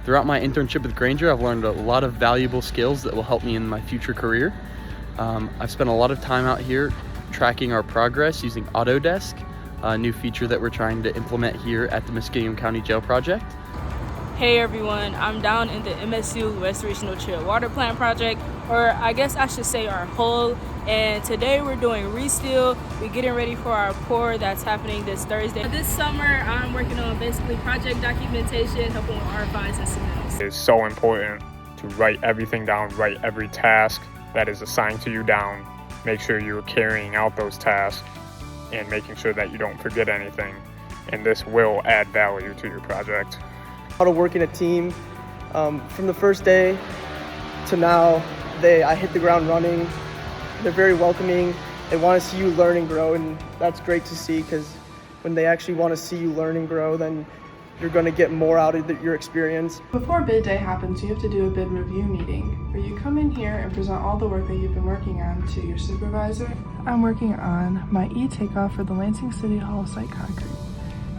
Throughout my internship with Granger, I've learned a lot of valuable skills that will help me in my future career. I've spent a lot of time out here tracking our progress using Autodesk, a new feature that we're trying to implement here at the Muskingum County Jail Project. Hey everyone, I'm down in the MSU Restorational Chilled Water Plant project, or I guess I should say our hull, and today we're doing resteel. We're getting ready for our pour that's happening this Thursday. This summer I'm working on basically project documentation, helping with RFIs and submittals. It's so important to write everything down, write every task that is assigned to you down, make sure you're carrying out those tasks and making sure that you don't forget anything, and this will add value to your project. How to work in a team. From the first day to now, I hit the ground running. They're very welcoming. They want to see you learn and grow, and that's great to see, because when they actually want to see you learn and grow, then you're going to get more out of your experience. Before bid day happens, you have to do a bid review meeting, where you come in here and present all the work that you've been working on to your supervisor. I'm working on my e-takeoff for the Lansing City Hall site concrete.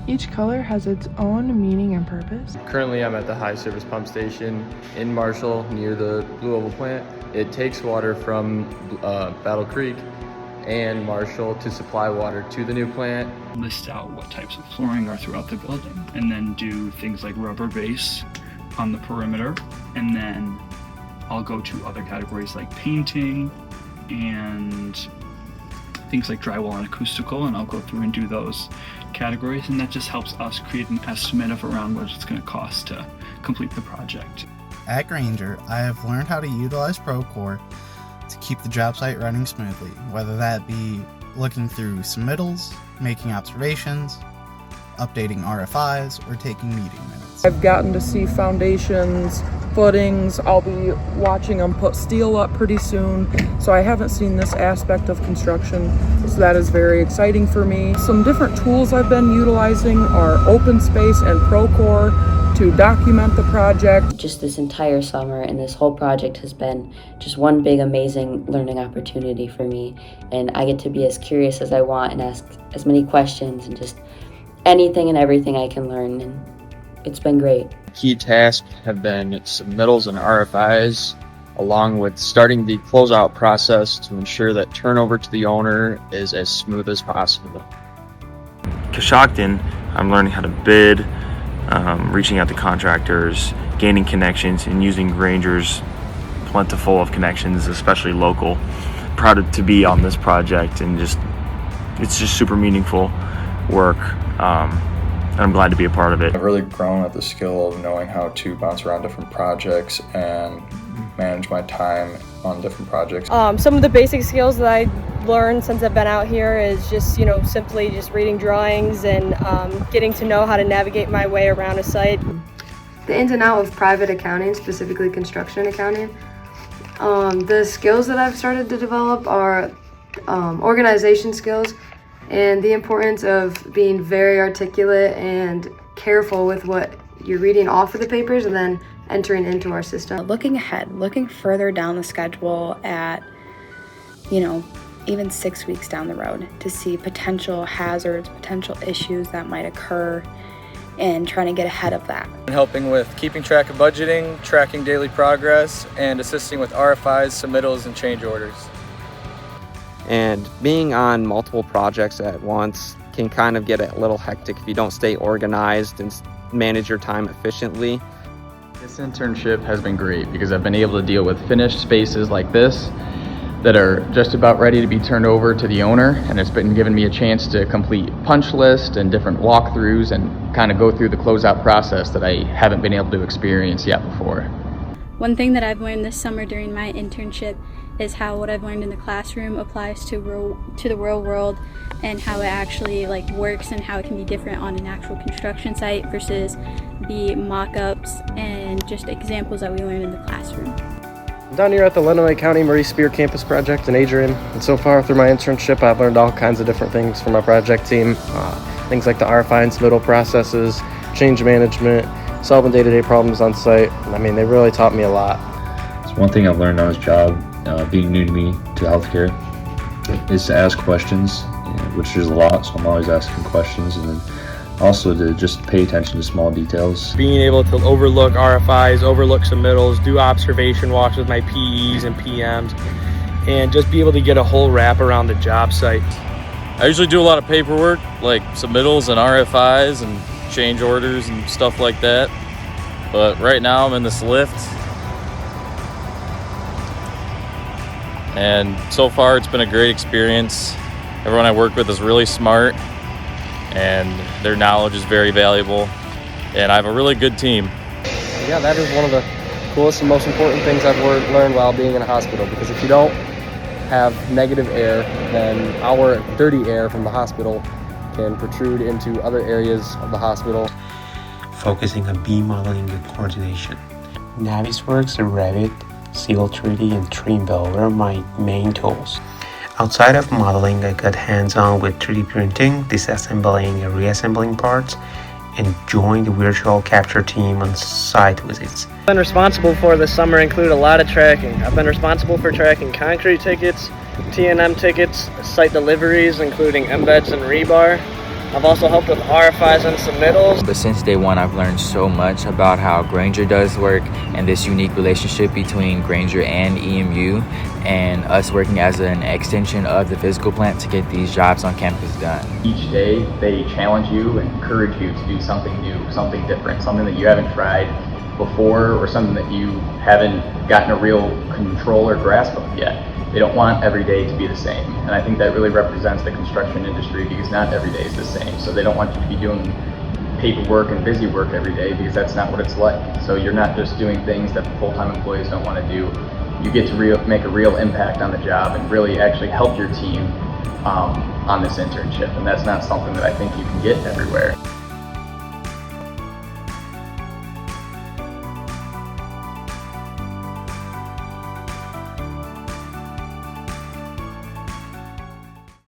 Each color has its own meaning and purpose. Currently, I'm at the high service pump station in Marshall near the Blue Oval plant. It takes water from Battle Creek and Marshall to supply water to the new plant. List out what types of flooring are throughout the building, and then do things like rubber base on the perimeter. And then I'll go to other categories like painting and things like drywall and acoustical, and I'll go through and do those categories, and that just helps us create an estimate of around what it's going to cost to complete the project. At Granger, I have learned how to utilize Procore to keep the job site running smoothly, whether that be looking through submittals, making observations, updating RFIs, or taking meeting minutes. I've gotten to see foundations, footings. I'll be watching them put steel up pretty soon, so I haven't seen this aspect of construction, so that is very exciting for me. Some different tools I've been utilizing are OpenSpace and Procore to document the project. Just this entire summer and this whole project has been just one big amazing learning opportunity for me, and I get to be as curious as I want and ask as many questions and just anything and everything I can learn, and it's been great. Key tasks have been submittals and RFIs, along with starting the closeout process to ensure that turnover to the owner is as smooth as possible. Coshocton, I'm learning how to bid, reaching out to contractors, gaining connections, and using Granger's plentiful of connections, especially local. Proud to be on this project, and it's just super meaningful work. And I'm glad to be a part of it. I've really grown at the skill of knowing how to bounce around different projects and manage my time on different projects. Some of the basic skills that I learned since I've been out here is just, simply just reading drawings and getting to know how to navigate my way around a site. The ins and outs of private accounting, specifically construction accounting. The skills that I've started to develop are organization skills, and the importance of being very articulate and careful with what you're reading off of the papers and then entering into our system. Looking ahead, looking further down the schedule at, even 6 weeks down the road to see potential hazards, potential issues that might occur, and trying to get ahead of that. Helping with keeping track of budgeting, tracking daily progress, and assisting with RFIs, submittals, and change orders. And being on multiple projects at once can kind of get a little hectic if you don't stay organized and manage your time efficiently. This internship has been great because I've been able to deal with finished spaces like this that are just about ready to be turned over to the owner, and it's been giving me a chance to complete punch list and different walkthroughs and kind of go through the closeout process that I haven't been able to experience yet before. One thing that I've learned this summer during my internship is how what I've learned in the classroom applies to the real world, and how it actually works and how it can be different on an actual construction site versus the mock-ups and just examples that we learn in the classroom. I'm down here at the Lenawee County Marie Spear Campus Project in Adrian, and so far through my internship I've learned all kinds of different things from my project team. Things like the RFI and submittal processes, change management, solving day-to-day problems on site. They really taught me a lot. It's one thing I've learned on this job, being new to me to healthcare, is to ask questions, which is a lot, so I'm always asking questions, and then Also to just pay attention to small details. Being able to overlook RFIs, overlook submittals, do observation walks with my PEs and PMs, and just be able to get a whole wrap around the job site. I usually do a lot of paperwork, like submittals and RFIs and change orders and stuff like that. But right now I'm in this lift. And so far it's been a great experience. Everyone I work with is really smart and their knowledge is very valuable. And I have a really good team. Yeah, that is one of the coolest and most important things I've learned while being in a hospital, because if you don't have negative air, then our dirty air from the hospital can protrude into other areas of the hospital. Focusing on beam modeling and coordination. Navisworks and Revit, Civil 3D, and Trimble were my main tools. Outside of modeling, I got hands-on with 3D printing, disassembling and reassembling parts, and joined the virtual capture team on site visits. I've been responsible for this summer include a lot of tracking. I've been responsible for tracking concrete tickets, T&M tickets, site deliveries including embeds and rebar. I've also helped with RFIs and submittals. But since day one, I've learned so much about how Grainger does work and this unique relationship between Grainger and EMU and us working as an extension of the physical plant to get these jobs on campus done. Each day they challenge you and encourage you to do something new, something different, something that you haven't tried before or something that you haven't gotten a real control or grasp of yet. They don't want every day to be the same, and I think that really represents the construction industry, because not every day is the same. So they don't want you to be doing paperwork and busy work every day, because that's not what it's like. So you're not just doing things that the full-time employees don't want to do. You get to make a real impact on the job and really actually help your team on this internship, and that's not something that I think you can get everywhere.